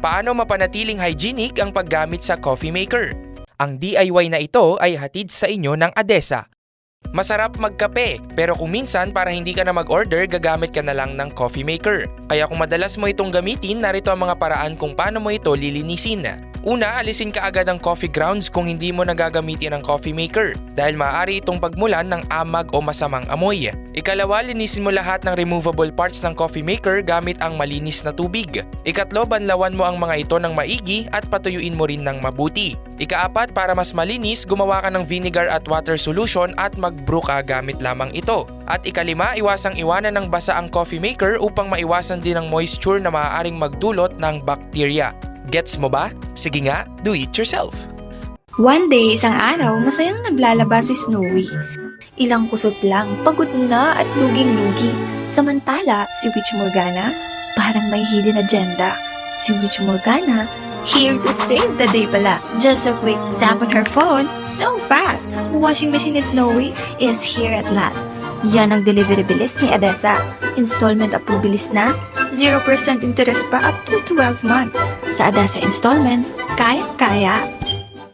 Paano mapanatiling hygienic ang paggamit sa coffee maker? Ang DIY na ito ay hatid sa inyo ng ADESA. Masarap magkape, pero kung minsan para hindi ka na mag-order, gagamit ka na lang ng coffee maker. Kaya kung madalas mo itong gamitin, narito ang mga paraan kung paano mo ito lilinisin. Una, alisin ka agad ang coffee grounds kung hindi mo nagagamitin ang coffee maker dahil maaari itong pagmulan ng amag o masamang amoy. Ikalawa, linisin mo lahat ng removable parts ng coffee maker gamit ang malinis na tubig. Ikatlo, banlawan mo ang mga ito ng maigi at patuyuin mo rin ng mabuti. Ikaapat, para mas malinis, gumawa ka ng vinegar at water solution at mag-brew ka gamit lamang ito. At ikalima, iwasang iwanan ng basa ang coffee maker upang maiwasan din ang moisture na maaaring magdulot ng bacteria. Gets mo ba? Sige nga, do it yourself! One day, isang araw, masayang naglalaba si Snowy. Ilang kusot lang, pagod na at luging-lugi. Samantala, si Witch Morgana, parang may hidden agenda. Si Witch Morgana, here to save the day pala. Just a quick tap on her phone, so fast! Washing machine ni Snowy is here at last. Yan ang delivery bilis ni ADESA. Installment approve bilis na, 0% interest pa up to 12 months. Sa ADESA installment, kaya-kaya.